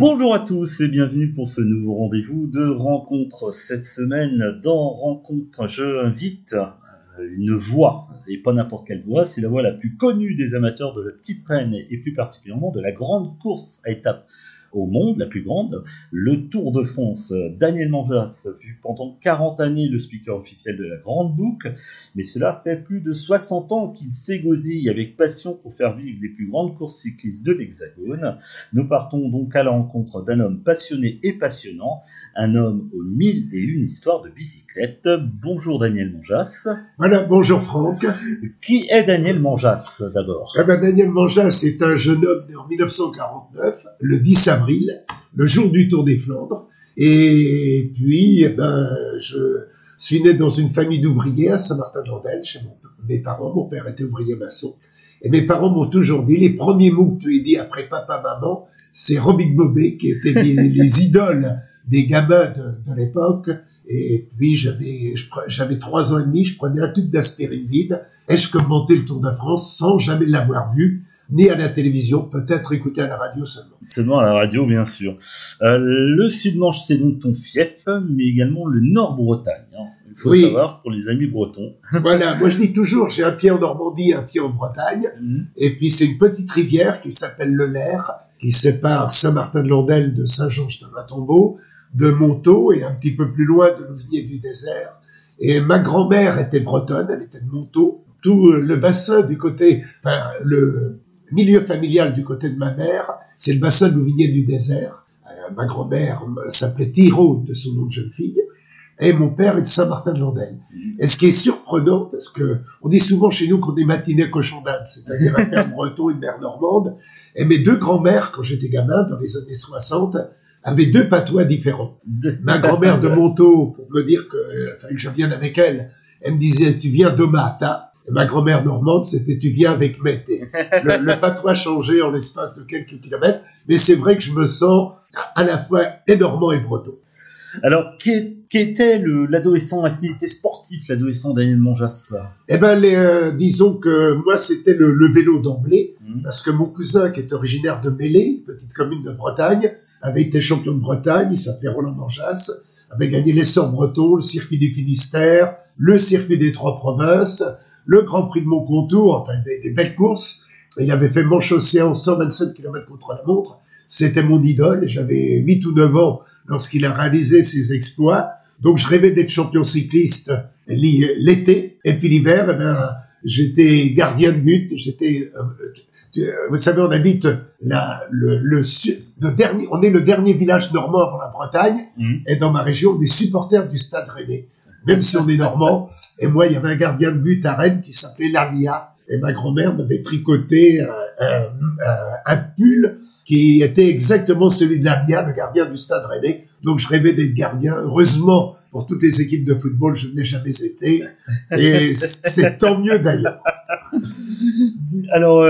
Bonjour à tous et bienvenue pour ce nouveau rendez-vous de rencontre. Cette semaine, dans Rencontre, je invite une voix, et pas n'importe quelle voix, c'est la voix la plus connue des amateurs de la petite reine et plus particulièrement de la grande course à étapes au monde, la plus grande, le Tour de France. Daniel Manjas fut pendant 40 années le speaker officiel de la Grande Boucle, mais cela fait plus de 60 ans qu'il s'égosille avec passion pour faire vivre les plus grandes courses cyclistes de l'Hexagone. Nous partons donc à la rencontre d'un homme passionné et passionnant, un homme aux 1001 histoires de bicyclette. Bonjour Daniel Manjas. Voilà, bonjour Franck. Qui est Daniel Manjas d'abord? Daniel Manjas est un jeune homme né en 1949, le 10 avril, le jour du Tour des Flandres. Et puis, je suis né dans une famille d'ouvriers à Saint-Martin-de-Landelle, chez mes parents. Mon père était ouvrier maçon. Et mes parents m'ont toujours dit, les premiers mots que tu as dit après papa-maman, c'est Robic Bobet, qui étaient les idoles des gamins de l'époque. Et puis, j'avais 3 ans et demi, je prenais un tube d'aspirine vide et je commentais le Tour de France sans jamais l'avoir vu, ni à la télévision, peut-être écouté à la radio seulement. Seulement à la radio, bien sûr. Le Sud-Manche, c'est donc ton fief, mais également le Nord-Bretagne. Il faut savoir, pour les amis bretons. Voilà, moi je dis toujours, j'ai un pied en Normandie, un pied en Bretagne, et puis c'est une petite rivière qui s'appelle le Lair, qui sépare Saint-Martin-de-Landelle de Saint-Georges-de-Matombeau, de Montaut, et un petit peu plus loin de Louvigné-du-Désert. Et ma grand-mère était bretonne, elle était de Montaut. Tout le bassin du côté, le milieu familial du côté de ma mère, c'est le bassin de Louvigné-du-Désert. Ma grand-mère s'appelait Thiraud, de son nom de jeune fille, et mon père est de Saint-Martin-de-Landelle. Et ce qui est surprenant, parce que on dit souvent chez nous qu'on est matinés cochon d'Inde, c'est-à-dire un père breton, une mère normande, et mes deux grands-mères, quand j'étais gamin, dans les années 60, avaient 2 patois différents. Ma grand-mère de Montaut, pour me dire qu'il fallait que je vienne avec elle, elle me disait, tu viens de Mata. Et ma grand-mère normande, c'était, tu viens avec Mété. Le patois changeait en l'espace de quelques kilomètres, mais c'est vrai que je me sens à la fois et normand et breton. Alors, qui était l'adolescent? Est-ce qu'il était sportif, l'adolescent Daniel Manjas? Disons que moi, c'était le vélo d'emblée, parce que mon cousin, qui est originaire de Mélé, une petite commune de Bretagne, avait été champion de Bretagne, il s'appelait Roland Manjas, avait gagné l'essor breton, le circuit du Finistère, le circuit des 3 provinces, le Grand Prix de Montcontour, enfin des belles courses. Il avait fait Manche-Océan 127 km contre la montre. C'était mon idole. J'avais 8 ou 9 ans lorsqu'il a réalisé ses exploits. Donc je rêvais d'être champion cycliste l'été. Et puis l'hiver, j'étais gardien de but. Vous savez, on habite on est le dernier village normand avant la Bretagne. Et dans ma région, on est supporters du Stade Rennais. Même si on est normand. Et moi, il y avait un gardien de but à Rennes qui s'appelait Lamia. Et ma grand-mère m'avait tricoté un pull qui était exactement celui de Lamia, le gardien du Stade Rennais. Donc, je rêvais d'être gardien. Heureusement, pour toutes les équipes de football, je ne l'ai jamais été. Et c'est tant mieux d'ailleurs. Alors,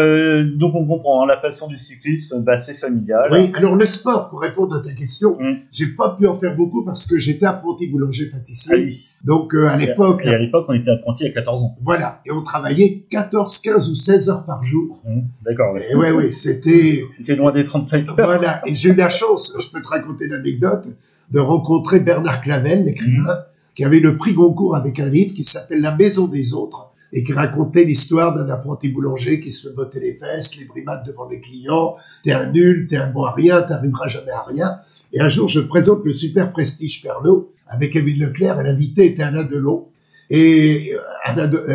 donc on comprend, la passion du cyclisme, c'est familial. Oui, alors le sport, pour répondre à ta question, j'ai pas pu en faire beaucoup parce que j'étais apprenti boulanger-pâtissier. Ah oui. Donc à l'époque... Et à l'époque, on était apprenti à 14 ans. Voilà, et on travaillait 14, 15 ou 16 heures par jour. D'accord. Et ouais, c'était... C'était loin des 35 heures. Voilà, et j'ai eu la chance, je peux te raconter l'anecdote, de rencontrer Bernard Clavel, l'écrivain, qui avait le prix Goncourt avec un livre qui s'appelle La Maison des Autres, et qui racontait l'histoire d'un apprenti boulanger qui se fait botter les fesses, les brimades devant les clients, t'es un nul, t'es un bon à rien, t'arriveras jamais à rien. Et un jour, je présente le Super Prestige Pernod avec Émile Leclerc, et l'invité était Alain Delon. Et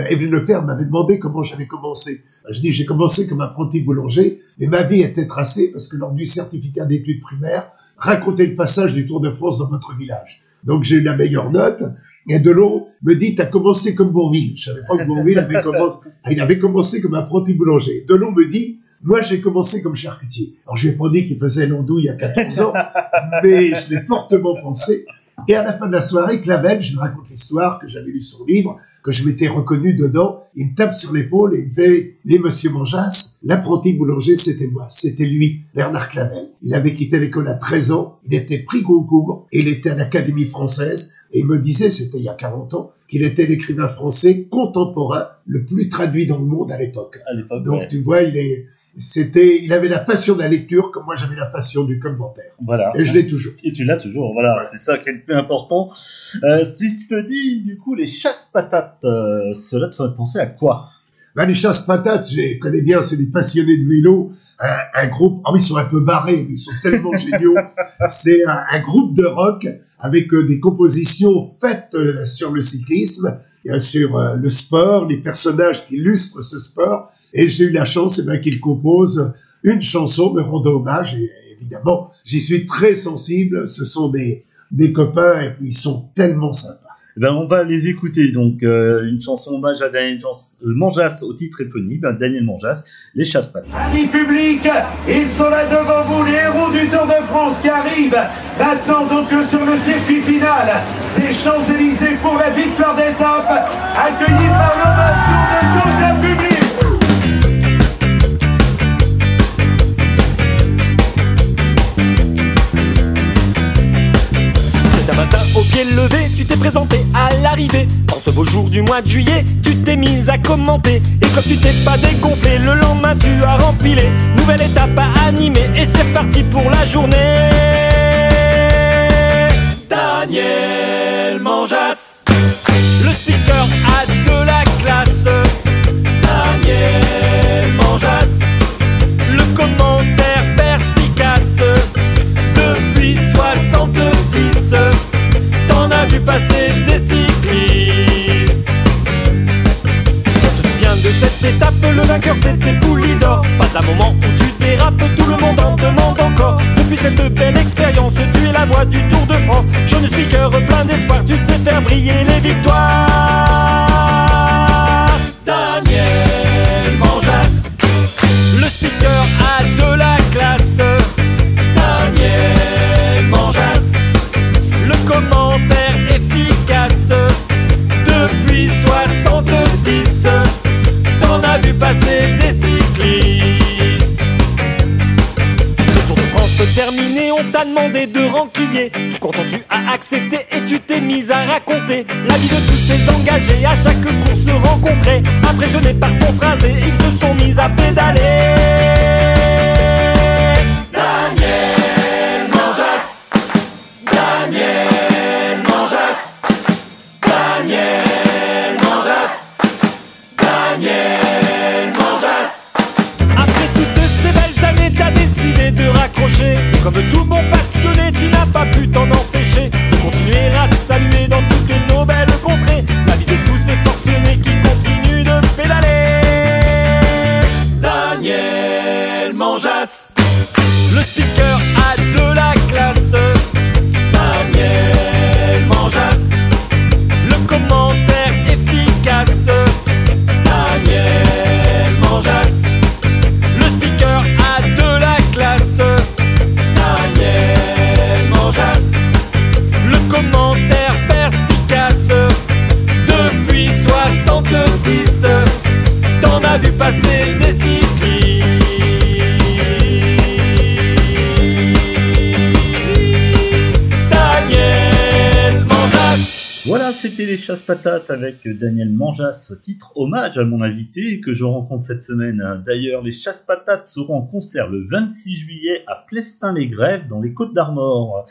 Émile Leclerc m'avait demandé comment j'avais commencé. Je dis, j'ai commencé comme apprenti boulanger, mais ma vie était tracée parce que lors du certificat d'études primaires, raconter le passage du Tour de France dans notre village. Donc j'ai eu la meilleure note. Et Delon me dit, t'as commencé comme Bourville. Je savais pas que Bourville il avait commencé comme apprenti boulanger. Delon me dit, moi j'ai commencé comme charcutier. Alors je lui ai pas dit qu'il faisait l'andouille à 14 ans, mais je l'ai fortement pensé. Et à la fin de la soirée, Clavel, je lui raconte l'histoire, que j'avais lu son livre, que je m'étais reconnu dedans. Il me tape sur l'épaule et il me fait, mais monsieur Manjas, l'apprenti boulanger, c'était moi. C'était lui, Bernard Clavel. Il avait quitté l'école à 13 ans. Il était prix Goncourt et il était à l'Académie française. Et il me disait, c'était il y a 40 ans, qu'il était l'écrivain français contemporain le plus traduit dans le monde à l'époque. Donc tu vois, il est... il avait la passion de la lecture, comme moi j'avais la passion du commentaire. Voilà. Et je l'ai toujours. Et tu l'as toujours, voilà. Ouais. C'est ça qui est le plus important. Si je te dis, du coup, les chasse-patates, cela te fait penser à quoi? Les chasse-patates, je connais bien, c'est des passionnés de vélo. Un groupe, ils sont un peu barrés, mais ils sont tellement géniaux. C'est un groupe de rock avec des compositions faites sur le cyclisme, sur le sport, les personnages qui illustrent ce sport. Et j'ai eu la chance qu'ils composent une chanson me rendant hommage. Et évidemment, j'y suis très sensible. Ce sont des copains et puis ils sont tellement sympas. On va les écouter. Donc, une chanson hommage à Daniel Manjas au titre éponyme, Daniel Manjas, les chasse-patates. Amis publics, ils sont là devant vous, les héros du Tour de France qui arrivent. Maintenant donc sur le circuit final des Champs-Élysées pour la victoire d'étape, accueillis par l'ovation de tout un public. Au pied levé, tu t'es présenté à l'arrivée. En ce beau jour du mois de juillet, tu t'es mise à commenter. Et comme tu t'es pas dégonflé, le lendemain tu as rempilé. Nouvelle étape à animer et c'est reparti pour la journée. Daniel Manjas, le speaker a de la classe. Daniel Manjas, le commentaire perspicace. Depuis 70, t'en as vu passer des cyclistes. On se souvient de cette étape, le vainqueur c'était Poulidor. Pas un moment où tu dérapes, tout le monde en demande encore. Depuis cette belle expérience, tu es la voix du Tour de France. Jeune speaker plein d'espoir, tu sais faire briller les victoires. Daniel Manjas, le speaker a de la classe. Daniel Manjas, le commentaire efficace. Depuis 70, t'en as vu passer des cyclistes. Le Tour de France terminé, on t'a demandé de renquiller. Tout content tu as accepté et tu t'es mise à raconter la vie de tous ces engagés à chaque course rencontrée. Impressionnés par ton phrasé, ils se sont mis à pédaler. Daniel Manjas, Daniel Manjas, Daniel Manjas, Daniel Manjas. Après toutes ces belles années, t'as décidé de raccrocher. Et comme tout bon passionné, tu n'as pas pu t'en empêcher de continuer à saluer dans toutes nos belles contrées la vie de tous ces forcenés qui continuent de pédaler. Daniel Manjas, le speaker a de la classe. Daniel Manjas, le commentaire efficace. Daniel Manjas, le speaker a de la classe. Daniel Manjas, le commentaire perspicace. Depuis 70, t'en as vu passer des cyclistes. Voilà, c'était les chasse-patates avec Daniel Manjas, titre hommage à mon invité que je rencontre cette semaine. D'ailleurs, les chasse-patates seront en concert le 26 juillet à Plestin-les-Grèves dans les Côtes-d'Armor.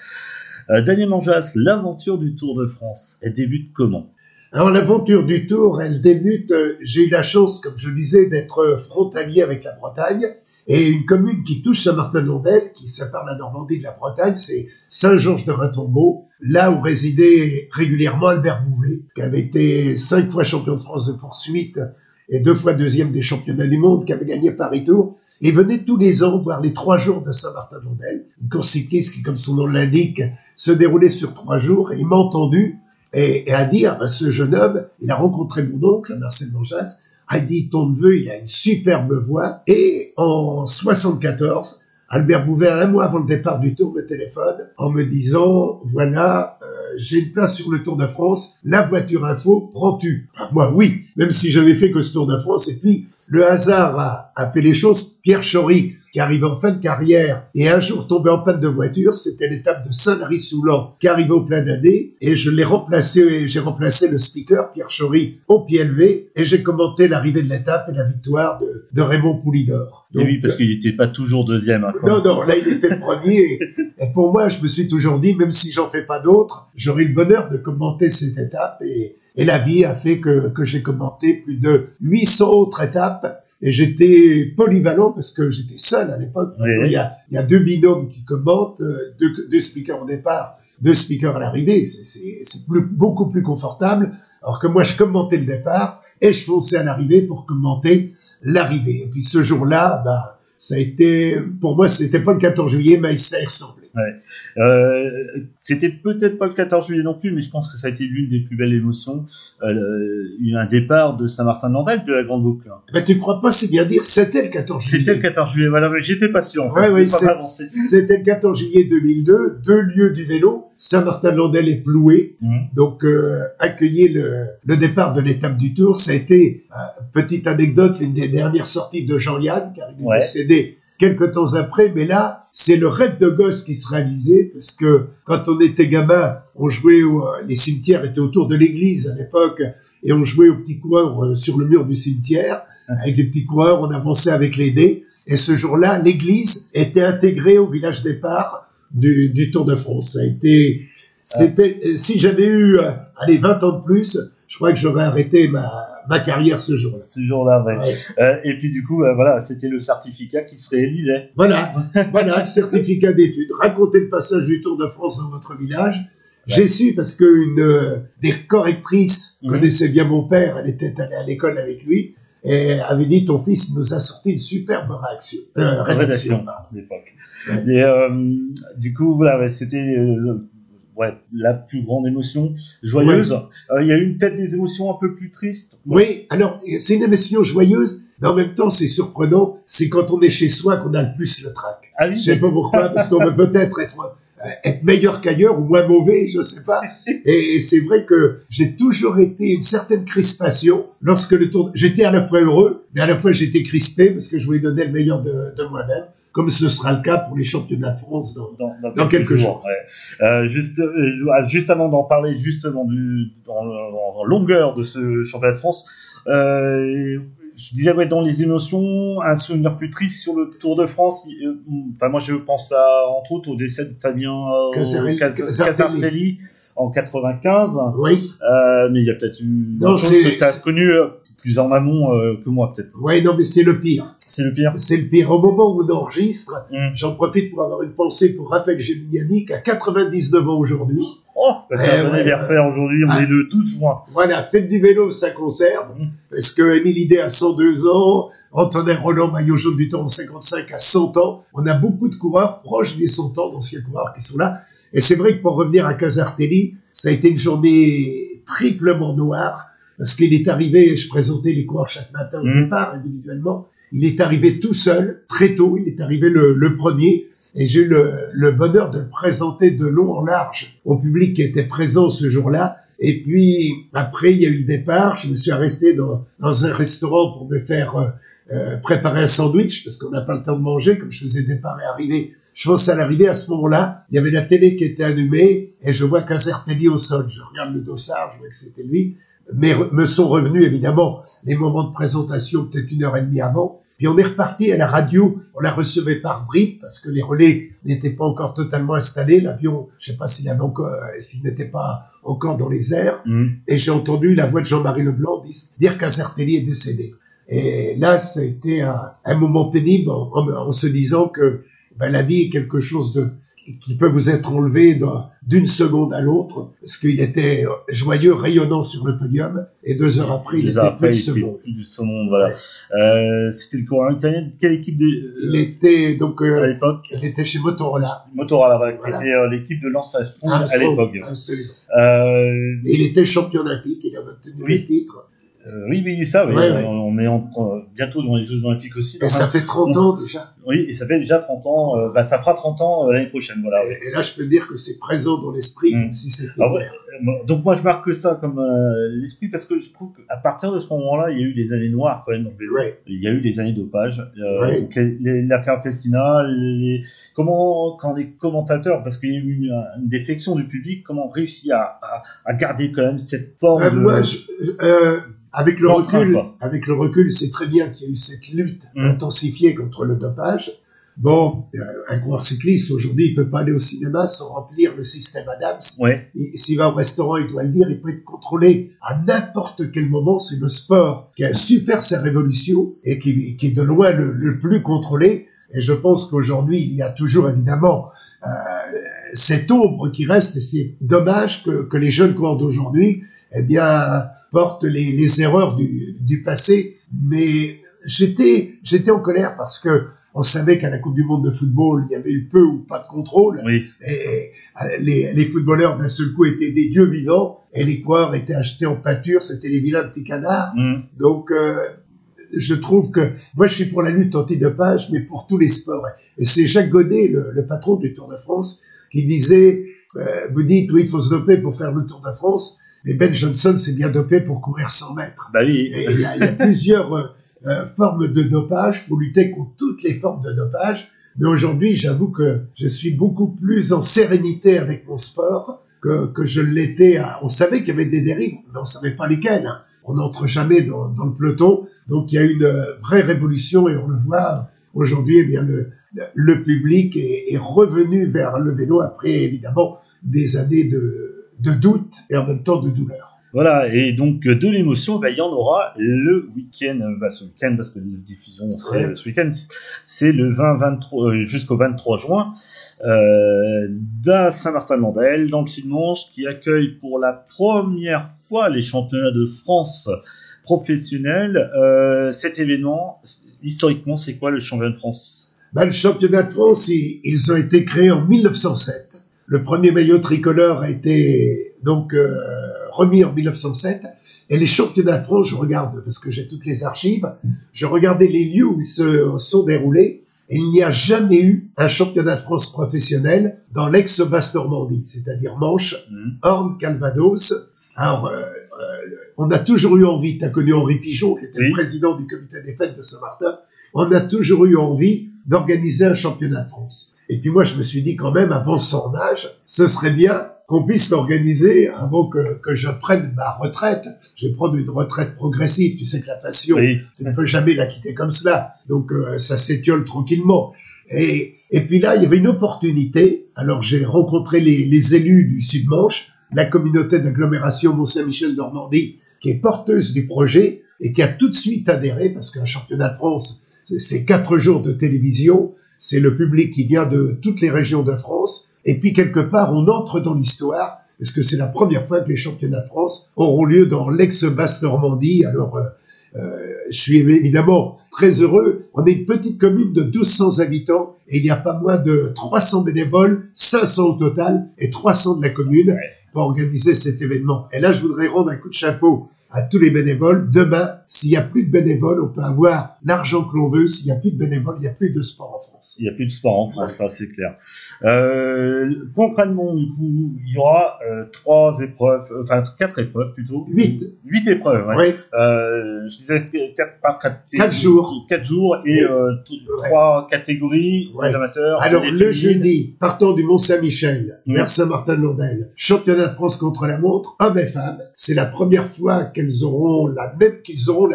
Daniel Manjas, l'aventure du Tour de France, elle débute comment? Alors l'aventure du Tour, elle débute, j'ai eu la chance, comme je le disais, d'être frontalier avec la Bretagne. Et une commune qui touche Saint-Martin-de-Landelle, qui sépare la Normandie de la Bretagne, c'est Saint-Georges-de-Ratombeau, là où résidait régulièrement Albert Bouvet, qui avait été 5 fois champion de France de poursuite et 2 fois deuxième des championnats du monde, qui avait gagné Paris-Tour. Et venait tous les ans voir les 3 jours de Saint-Martin-de-Landelle, une course cycliste qui, comme son nom l'indique, se déroulait sur 3 jours. Et il m'a entendu et a dit, ce jeune homme, il a rencontré mon oncle, Marcel Manjas, a dit, ton neveu, il a une superbe voix. Et en 74, Albert Bouvet, un mois avant le départ du Tour, me téléphone en me disant, voilà, j'ai une place sur le Tour de France, la voiture info, prends-tu? Moi, oui, même si j'avais fait que ce Tour de France. Et puis, le hasard a fait les choses. Pierre Chory, qui arrivait en fin de carrière et un jour tombé en panne de voiture. C'était l'étape de Saint-Lary-Soulan qui arrivait au plein d'année et j'ai remplacé le speaker Pierre Chory au pied levé et j'ai commenté l'arrivée de l'étape et la victoire de Raymond Poulidor. Et oui, parce qu'il n'était pas toujours deuxième. Hein, non, là il était premier et pour moi je me suis toujours dit, même si j'en fais pas d'autres, j'aurai le bonheur de commenter cette étape et la vie a fait que j'ai commenté plus de 800 autres étapes et j'étais polyvalent parce que j'étais seul à l'époque. Oui. Il y a deux binômes qui commentent, deux speakers au départ, deux speakers à l'arrivée. C'est beaucoup plus confortable. Alors que moi, je commentais le départ et je fonçais à l'arrivée pour commenter l'arrivée. Et puis ce jour-là, ça a été, pour moi, c'était pas le 14 juillet, mais ça y ressemblait. Ouais. C'était peut-être pas le 14 juillet non plus, mais je pense que ça a été l'une des plus belles émotions. Un départ de Saint-Martin-de-Landelle de la Grande Boucle. Tu crois pas, c'est bien dire, c'était le 14 juillet. C'était le 14 juillet, voilà, mais j'étais pas sûr. C'était le 14 juillet 2002, 2 lieux du vélo, Saint-Martin-de-Landelle et Ploué. Donc, accueillir le départ de l'étape du Tour, ça a été, petite anecdote, l'une des dernières sorties de Jean-Yann, car il est décédé quelques temps après, mais là, c'est le rêve de gosse qui se réalisait, parce que quand on était gamin, on jouait les cimetières étaient autour de l'église à l'époque, et on jouait aux petits coureurs sur le mur du cimetière, avec les petits coureurs, on avançait avec les dés, et ce jour-là, l'église était intégrée au village départ du Tour de France. Ça a été, si j'avais eu, 20 ans de plus, je crois que j'aurais arrêté ma carrière ce jour-là. Ce jour-là, et puis du coup, voilà, c'était le certificat qui se réalisait. Voilà, le certificat d'études. Raconter le passage du Tour de France dans votre village. J'ai su parce que une des correctrices connaissait bien mon père, elle était allée à l'école avec lui, et avait dit, ton fils nous a sorti une superbe rédaction à l'époque. Et du coup, voilà, c'était la plus grande émotion, joyeuse. Il y a eu peut-être des émotions un peu plus tristes. Oui, alors, c'est une émotion joyeuse, mais en même temps, c'est surprenant, c'est quand on est chez soi qu'on a le plus le trac. Ah oui, je sais pas pourquoi, parce qu'on peut peut-être être meilleur qu'ailleurs ou moins mauvais, je sais pas. Et c'est vrai que j'ai toujours été une certaine crispation lorsque le Tour, j'étais à la fois heureux, mais à la fois j'étais crispé parce que je voulais donner le meilleur de moi-même, comme ce sera le cas pour les championnats de France dans quelques jours. Ouais. Juste avant d'en parler justement en longueur de ce championnat de France, je disais dans les émotions, un souvenir plus triste sur le Tour de France. Moi je pense entre autres au décès de Fabien Casartelli en 95. Oui. Mais il y a peut-être une chose que tu as connue plus en amont que moi peut-être. Oui, non mais c'est le pire. C'est le pire. C'est le pire. Au moment où on enregistre, j'en profite pour avoir une pensée pour Raphaël Géminiani qui a 99 ans aujourd'hui. Oh, bon anniversaire aujourd'hui, on est le 12 juin. Voilà, fête du vélo, ça conserve, parce que Émile Hidé a 102 ans, Antonin Roland, maillot jaune du Tour en 55 à 100 ans. On a beaucoup de coureurs proches des 100 ans, d'anciens coureurs qui sont là. Et c'est vrai que pour revenir à Casartelli, ça a été une journée triplement noire, parce qu'il est arrivé, je présentais les coureurs chaque matin au départ, individuellement. Il est arrivé tout seul, très tôt, il est arrivé le premier, et j'ai eu le bonheur de le présenter de long en large au public qui était présent ce jour-là. Et puis, après, il y a eu le départ, je me suis arrêté dans un restaurant pour me faire préparer un sandwich, parce qu'on n'a pas le temps de manger, comme je faisais départ et arrivée. Je pense à l'arrivée, à ce moment-là, il y avait la télé qui était allumée, et je vois Casartelli au sol. Je regarde le dossard, je vois que c'était lui. Mais me sont revenus, évidemment, les moments de présentation, peut-être 1h30 avant. Puis on est reparti à la radio, on la recevait par bribes, parce que les relais n'étaient pas encore totalement installés. L'avion, je sais pas s'il n'était pas encore dans les airs. Et j'ai entendu la voix de Jean-Marie Leblanc dire qu'Azartelli est décédé. Et là, ça a été un moment pénible en se disant que la vie est quelque chose qui peut vous être enlevé d'une seconde à l'autre, parce qu'il était joyeux, rayonnant sur le podium, et 2 heures après, il était plus de ce monde. Voilà. C'était le coureur italien. Quelle équipe il était donc à l'époque? Il était chez Motorola. Voilà. Qui était l'équipe de Lance Armstrong à l'époque. Absolument. Et il était champion olympique, il a obtenu les titres. Oui, ça, oui. On est bientôt dans les Jeux Olympiques aussi. Et ça fait 30 ans déjà. Oui, et ça fait déjà 30 ans. Ça fera 30 ans l'année prochaine, voilà. Et là, je peux dire que c'est présent dans l'esprit, comme si c'était. Donc moi je marque ça comme l'esprit parce que je trouve qu'à partir de ce moment-là, il y a eu des années noires quand même dans le vélo. Ouais. Il y a eu des années dopage. Ouais. Donc l'affaire Festina, comment quand les commentateurs, parce qu'il y a eu une défection du public, comment on réussit à garder quand même cette forme de... Moi, avec le d'entrain, recul, c'est très bien qu'il y ait eu cette lutte intensifiée contre le dopage. Bon, un coureur cycliste, aujourd'hui, il peut pas aller au cinéma sans remplir le système Adams. Ouais. S'il va au restaurant, il doit le dire, il peut être contrôlé à n'importe quel moment. C'est le sport qui a su faire sa révolution et qui est de loin le plus contrôlé. Et je pense qu'aujourd'hui, il y a toujours, évidemment, cette ombre qui reste, et c'est dommage que les jeunes coureurs d'aujourd'hui, eh bien, portent les erreurs du passé. Mais j'étais en colère parce que on savait qu'à la Coupe du Monde de football, il y avait eu peu ou pas de contrôle. Oui. Et les footballeurs, d'un seul coup, étaient des dieux vivants. Et les coureurs étaient achetés en pâture. C'était les vilains petits canards. Donc, je trouve que... Moi, je suis pour la lutte antidopage, mais pour tous les sports. Et c'est Jacques Godet, le patron du Tour de France, qui disait... vous dites, oui, il faut se doper pour faire le Tour de France. Mais Ben Johnson s'est bien dopé pour courir 100 mètres. Bah oui. Et il y a plusieurs... formes de dopage, faut lutter contre toutes les formes de dopage, mais aujourd'hui, j'avoue que je suis beaucoup plus en sérénité avec mon sport que je l'étais. On savait qu'il y avait des dérives, mais on savait pas lesquelles. Hein. On n'entre jamais dans le peloton, donc il y a une vraie révolution et on le voit aujourd'hui. Eh bien, le public est revenu vers le vélo après évidemment des années de doute et en même temps de douleur. Voilà, et donc de l'émotion, il y en aura le week-end, ce week-end, parce que la diffusion, c'est ce week-end, c'est le 20-23 jusqu'au 23 juin, à Saint-Martin-de-Landelle, dans le Sud-Manche, qui accueille pour la première fois les championnats de France professionnels. Cet événement, historiquement, c'est quoi le championnat de France ? Le championnat de France, ils ont été créés en 1907. Le premier maillot tricolore a été donc remis en 1907. Et les championnats de France, je regarde, parce que j'ai toutes les archives, je regardais les lieux où ils se sont déroulés, et il n'y a jamais eu un championnat de France professionnel dans l'ex-Basse-Normandie, c'est-à-dire Manche, Orne, Calvados. Alors, on a toujours eu envie, tu as connu Henri Pigeon, qui était le président du comité des fêtes de Saint-Martin, on a toujours eu envie d'organiser un championnat de France. Et puis moi, je me suis dit quand même, avant son âge, ce serait bien qu'on puisse l'organiser avant que je prenne ma retraite. Je vais prendre une retraite progressive. Tu sais que la passion, tu ne peux jamais la quitter comme cela. Donc, ça s'étiole tranquillement. Et puis là, il y avait une opportunité. Alors, j'ai rencontré les élus du Sud-Manche, la communauté d'agglomération Mont-Saint-Michel-Normandie, qui est porteuse du projet et qui a tout de suite adhéré, parce qu'un championnat de France, c'est 4 jours de télévision. C'est le public qui vient de toutes les régions de France. Et puis, quelque part, on entre dans l'histoire, parce que c'est la première fois que les championnats de France auront lieu dans l'ex-Basse-Normandie. Alors, je suis évidemment très heureux. On est une petite commune de 1200 habitants, et il n'y a pas moins de 300 bénévoles, 500 au total, et 300 de la commune pour organiser cet événement. Et là, je voudrais rendre un coup de chapeau à tous les bénévoles. Demain, s'il n'y a plus de bénévoles, on peut avoir l'argent que l'on veut. S'il n'y a plus de bénévoles, il n'y a plus de sport en France. Il n'y a plus de sport en France, ça c'est clair. Concrètement, du coup, il y aura 4 épreuves plutôt. 8 épreuves, ouais. Oui. Je disais 4 jours. 4 jours et 3 catégories, les amateurs. Alors, le jeudi, partant du Mont-Saint-Michel vers Saint-Martin-de-Landelle, championnat de France contre la montre, hommes et femmes. C'est la première fois qu'ils auront la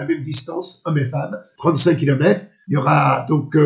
même distance, hommes et femmes, 35 km. Il y aura donc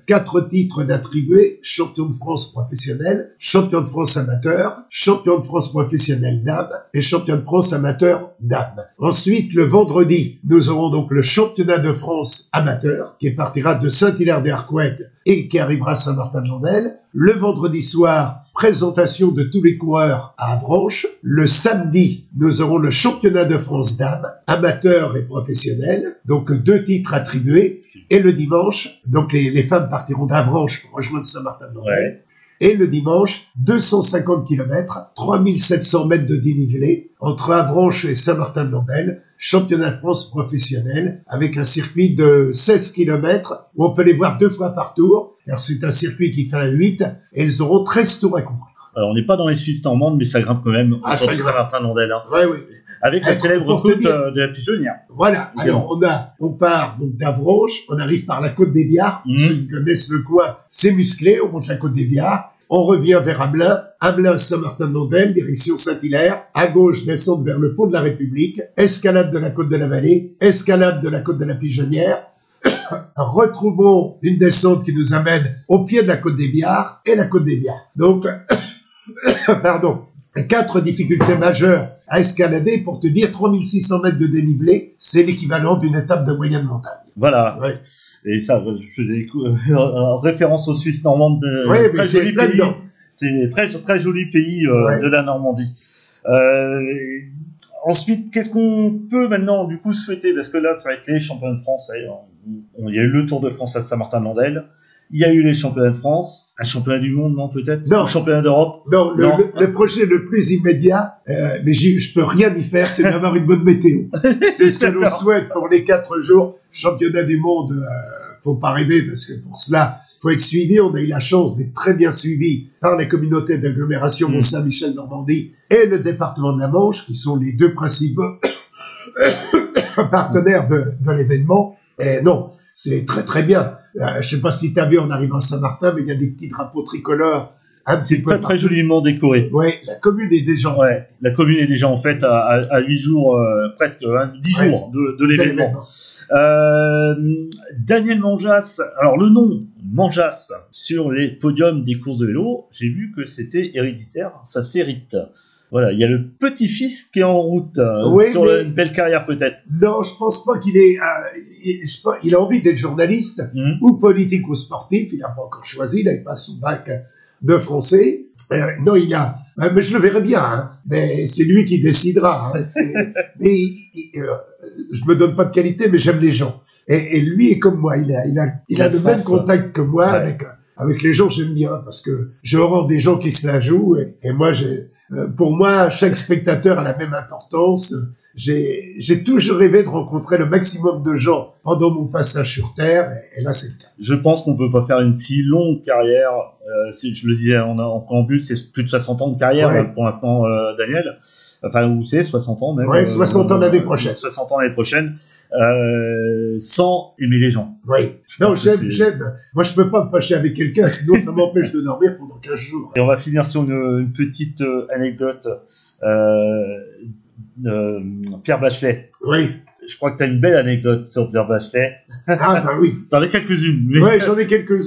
4 titres d'attribués: champion de France professionnel, champion de France amateur, champion de France professionnel dames et champion de France amateur dames. Ensuite, le vendredi, nous aurons donc le championnat de France amateur qui partira de Saint-Hilaire-des-Harcouët et qui arrivera à Saint-Martin-de-Landelle. Le vendredi soir, présentation de tous les coureurs à Avranches. Le samedi, nous aurons le championnat de France dames, amateur et professionnel, donc 2 titres attribués. Et le dimanche, donc les femmes partiront d'Avranches pour rejoindre Saint-Martin-de-Landelle. Et le dimanche, 250 km, 3700 mètres de dénivelé entre Avranches et Saint-Martin-de-Landelle, championnat de France professionnel, avec un circuit de 16 km où on peut les voir 2 fois par tour. Alors c'est un circuit qui fait un 8 et ils auront 13 tours à couvrir. Alors, on n'est pas dans les Suisses normandes, mais ça grimpe quand même autour ça de grimpe. Saint-Martin-Landelle. Hein. Ouais, oui. Avec la célèbre pour te côte dire- de la Pigeonnière. Voilà. Évidemment. Alors, on part donc d'Avranches, on arrive par la côte des Biards. Pour ceux qui connaissent le coin, c'est musclé, on monte la côte des Biards. On revient vers Hamelin, Saint-Martin-de-Landelle, direction Saint-Hilaire. À gauche, descente vers le pont de la République. Escalade de la côte de la Vallée. Escalade de la côte de la Pigeonnière. Retrouvons une descente qui nous amène au pied de la côte des Biards et la côte des Biards. Donc, pardon, 4 difficultés majeures à escalader pour te dire 3600 mètres de dénivelé, c'est l'équivalent d'une étape de moyenne montagne. Voilà. Ouais. Et ça, je faisais référence aux Suisses normandes. Ouais, mais très c'est joli plein pays. dedans. C'est très très joli pays Ouais. de la Normandie. Ensuite, qu'est-ce qu'on peut maintenant du coup souhaiter, parce que là, ça va être les championnats de France. Il y a eu le Tour de France à Saint-Martin-de-Landelle. Il y a eu les championnats de France, un championnat du monde, non peut-être, Non. un championnat d'Europe. Non, Non. le projet le plus immédiat, mais je peux rien y faire, c'est d'avoir une bonne météo. C'est ce que l'on D'accord. souhaite pour les 4 jours. Championnat du monde, faut pas rêver, parce que pour cela, faut être suivi. On a eu la chance d'être très bien suivi par la communauté d'agglomération Mont-Saint-Michel-Normandie et le département de la Manche, qui sont les 2 principaux partenaires de l'événement. Et non, c'est très très bien. Je sais pas si tu as vu en arrivant à Saint-Martin, mais il y a des petits drapeaux tricolores un petit peu Très très joliment décoré. Ouais, la commune est déjà en Ouais, la commune est déjà en fait à 8 jours, presque 10 Ouais. jours de l'événement. l'événement. Daniel Manjas, alors le nom Manjas sur les podiums des courses de vélo, j'ai vu que c'était héréditaire, ça s'hérite. Voilà, il y a le petit-fils qui est en route Oui, sur mais- une belle carrière peut-être. Non, je pense pas qu'il est. Il a envie d'être journaliste ou politique ou sportif. Il n'a pas encore choisi. Il n'avait pas son bac de français. Non, il a. Mais je le verrai bien. Hein, mais c'est lui qui décidera. Hein, je me donne pas de qualité, mais j'aime les gens. Et lui est comme moi. Il a le Ça, même ça. contact que moi Ouais. avec les gens. J'aime bien parce que je rends des gens qui se la jouent. Et moi, pour moi, chaque spectateur a la même importance. J'ai toujours rêvé de rencontrer le maximum de gens pendant mon passage sur Terre, et là c'est le cas. Je pense qu'on peut pas faire une si longue carrière. Je le disais en préambule, c'est plus de 60 ans de carrière Ouais. pour l'instant, Daniel. Enfin, ou c'est 60 ans même. Ouais, 60 ans l'année prochaine. 60 ans l'année prochaine. Sans aimer les gens. Oui. Je Non, pense que j'aime. Moi, je peux pas me fâcher avec quelqu'un, sinon ça m'empêche de dormir pendant 15 jours. Et on va finir sur une petite anecdote. Pierre Bachelet. Oui. Je crois que tu as une belle anecdote sur Pierre Bachelet. Ah, bah oui. T'en as quelques-unes. Mais Ouais, j'en ai quelques-unes.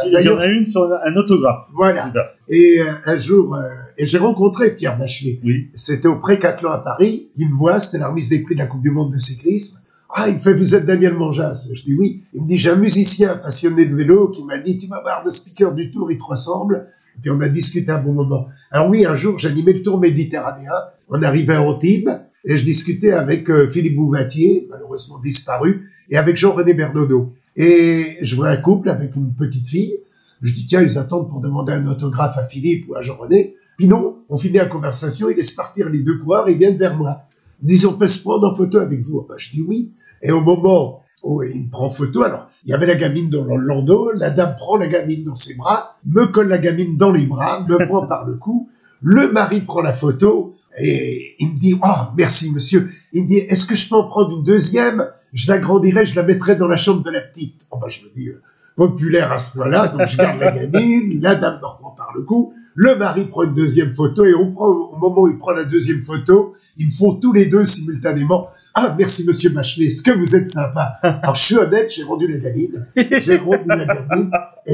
il y en D'ailleurs, a une sur un autographe. voilà. Super. Et un jour, et j'ai rencontré Pierre Bachelet. Oui. C'était au Pré-Cathlon à Paris. Il me voit, c'était la remise des prix de la Coupe du Monde de cyclisme. Ah, il me fait, vous êtes Daniel Manjas. Je dis oui. Il me dit, j'ai un musicien passionné de vélo qui m'a dit, tu vas voir le speaker du Tour, il te ressemble. Et puis on a discuté un bon moment. Alors oui, un jour, j'animais le Tour méditerranéen. On arrivait à Antibes et je discutais avec Philippe Bouvatier, malheureusement disparu, et avec Jean-René Bernodeau. Et je vois un couple avec une petite fille. Je dis, tiens, ils attendent pour demander un autographe à Philippe ou à Jean-René. Puis non, on finit la conversation, ils laissent partir les 2 coureurs et ils viennent vers moi. Ils disent, on peut se prendre en photo avec vous? Ben, je dis oui. Et au moment où il me prend photo, alors, il y avait la gamine dans le landau, la dame prend la gamine dans ses bras, me colle la gamine dans les bras, me prend par le cou, le mari prend la photo, et il me dit, oh, merci monsieur. Il me dit, est-ce que je peux en prendre une deuxième? Je l'agrandirai, je la mettrai dans la chambre de la petite. Oh, ben, je me dis, populaire à ce point-là, donc je garde la gamine, la dame me reprend par le cou, le mari prend une deuxième photo, et au moment où il prend la deuxième photo, ils me font tous les deux simultanément, ah, merci monsieur Bachelet, est-ce que vous êtes sympa? Alors, je suis honnête, j'ai rendu la gamine, et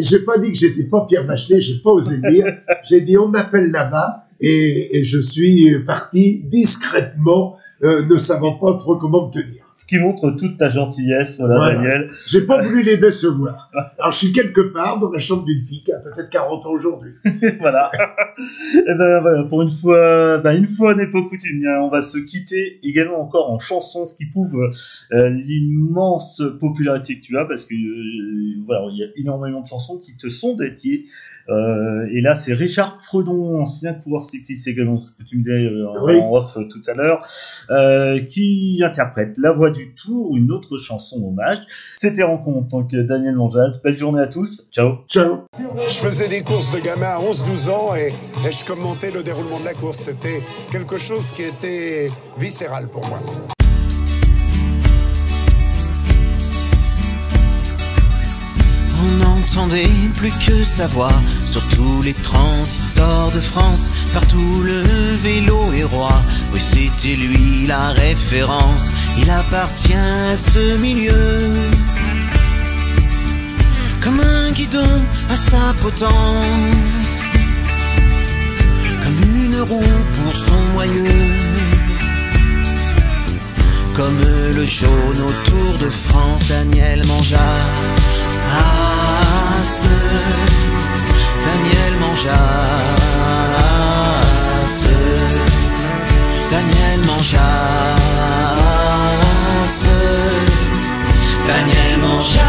j'ai pas dit que j'étais pas Pierre Bachelet, j'ai pas osé le dire, j'ai dit, on m'appelle là-bas, et je suis parti discrètement, ne savant pas trop comment me tenir. Ce qui montre toute ta gentillesse, voilà. Daniel. J'ai pas voulu les décevoir. Alors, je suis quelque part dans la chambre d'une fille qui a peut-être 40 ans aujourd'hui. Voilà. Et ben voilà, pour une fois n'est pas coutume, on va se quitter également encore en chanson, ce qui prouve l'immense popularité que tu as, parce que voilà, il y a énormément de chansons qui te sont dédiées. Et là, c'est Richard Fredon, ancien coureur cycliste également, ce que tu me disais Oui. en off tout à l'heure, qui interprète La Voix du Tour, une autre chanson hommage. C'était Rencontre, donc Daniel Manjaz. Belle journée à tous. Ciao. Ciao. Je faisais des courses de gamin à 11-12 ans et je commentais le déroulement de la course. C'était quelque chose qui était viscéral pour moi. On n'entendait plus que sa voix sur tous les transistors de France. Partout le vélo est roi, oui c'était lui la référence. Il appartient à ce milieu, comme un guidon à sa potence, comme une roue pour son moyeu, comme le jaune autour de France. Daniel Manjaz, Daniel Manjaz, Daniel Manjaz, Daniel Manjaz.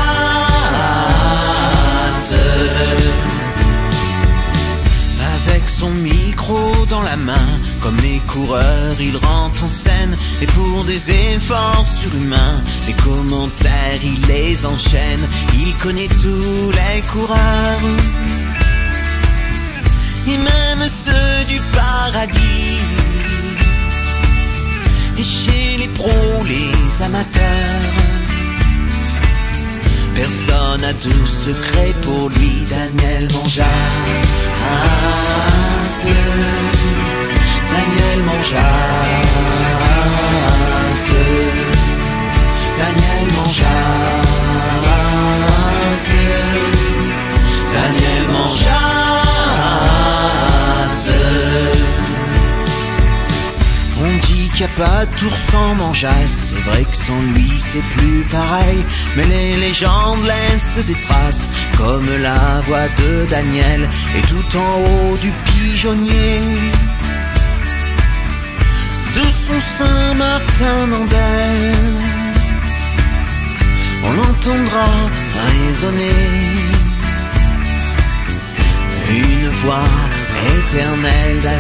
Avec son micro dans la main, comme les coureurs, il rentre en scène. Et pour des efforts surhumains, les commentaires, il les enchaîne. Il connaît tous les coureurs, et même ceux du paradis. Et chez les pros, les amateurs, personne n'a de secret pour lui. Daniel Manjaz, Daniel Manjaz, Daniel Manjaz, Daniel Manjaz. On dit qu'il n'y a pas de tour sans Manjaz, c'est vrai que sans lui c'est plus pareil. Mais les légendes laissent des traces, comme la voix de Daniel, et tout en haut du pigeonnier de son Saint-Martin-d'Andelle, on l'entendra résonner une voix éternelle.